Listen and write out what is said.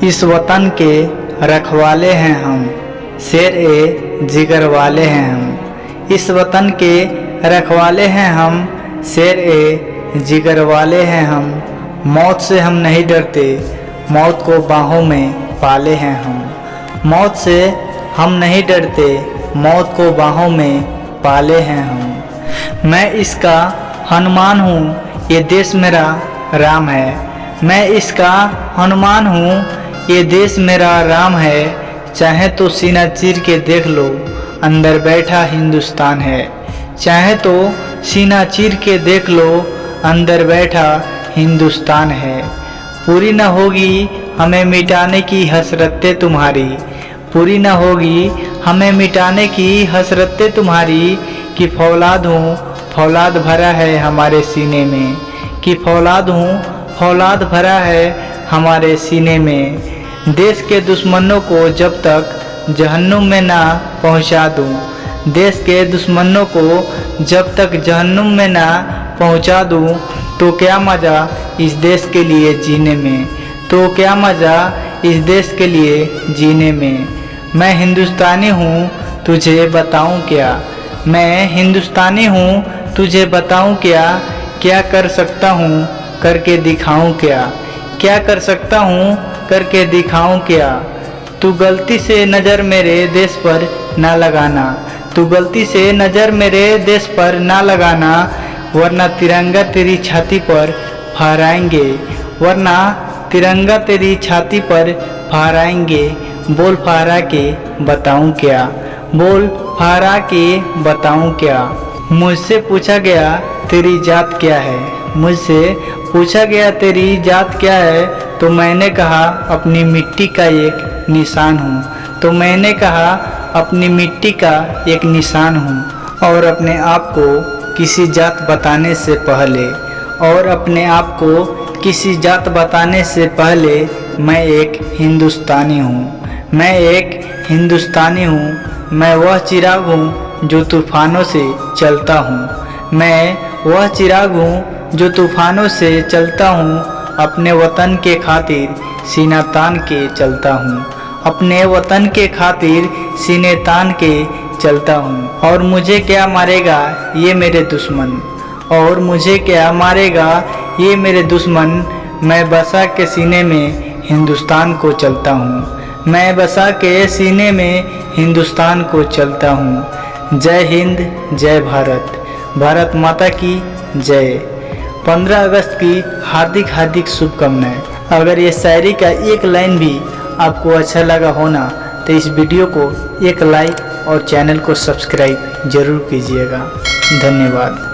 इस वतन के रखवाले हैं हम, शेर ए जिगर वाले हैं हम। इस वतन के रखवाले हैं हम, शेर ए जिगर वाले हैं हम। मौत से हम नहीं डरते, मौत को बाहों में पाले हैं हम। मौत से हम नहीं डरते, मौत को बाहों में पाले हैं हम। मैं इसका हनुमान हूँ, ये देश मेरा राम है। मैं इसका हनुमान हूँ, ये देश मेरा राम है। चाहे तो सीना चीर के देख लो, अंदर बैठा हिंदुस्तान है। चाहे तो सीना चीर के देख लो, अंदर बैठा हिंदुस्तान है। पूरी न होगी हमें मिटाने की हसरतें तुम्हारी, पूरी न होगी हमें मिटाने की हसरतें तुम्हारी। कि फौलाद हूँ, फौलाद भरा है हमारे सीने में। कि फौलाद हूँ, फौलाद भरा है हमारे सीने में। देश के दुश्मनों को जब तक जहन्नुम में ना पहुँचा दूँ, देश के दुश्मनों को जब तक जहन्नुम में ना पहुँचा दूँ, तो क्या मज़ा इस देश के लिए जीने में। तो क्या मज़ा इस देश के लिए जीने में। मैं हिंदुस्तानी हूँ, तुझे बताऊँ क्या। मैं हिंदुस्तानी हूँ, तुझे बताऊँ क्या। क्या कर सकता हूँ, करके दिखाऊँ क्या। क्या कर सकता हूँ, करके दिखाऊँ क्या। तू गलती से नज़र मेरे देश पर ना लगाना, तू गलती से नज़र मेरे देश पर ना लगाना। वरना तिरंगा तेरी छाती पर फहराएंगे, वरना तिरंगा तेरी छाती पर फहराएंगे। बोल फहरा के बताऊँ क्या, बोल फहरा के बताऊँ क्या। मुझसे पूछा गया तेरी जात क्या है, मुझसे पूछा गया तेरी जात क्या है। तो मैंने कहा अपनी मिट्टी का एक निशान हूँ, तो मैंने कहा अपनी मिट्टी का एक निशान हूँ। और अपने आप को किसी जात बताने से पहले, और अपने आप को किसी जात बताने से पहले मैं एक हिंदुस्तानी हूँ, मैं एक हिंदुस्तानी हूँ। मैं वह चिराग हूँ जो तूफ़ानों से चलता हूँ, मैं वह चिराग हूँ जो तूफ़ानों से चलता हूँ। अपने वतन के खातिर सीना तान के चलता हूँ, अपने वतन के खातिर सीने तान के चलता हूँ। और मुझे क्या मारेगा ये मेरे दुश्मन, और मुझे क्या मारेगा ये मेरे दुश्मन। मैं बसा के सीने में हिंदुस्तान को चलता हूँ, मैं बसा के सीने में हिंदुस्तान को चलता हूँ। जय हिंद, जय भारत, भारत माता की जय। 15 अगस्त की हार्दिक हार्दिक शुभकामनाएं। अगर ये शायरी का एक लाइन भी आपको अच्छा लगा होना तो इस वीडियो को एक लाइक और चैनल को सब्सक्राइब जरूर कीजिएगा। धन्यवाद।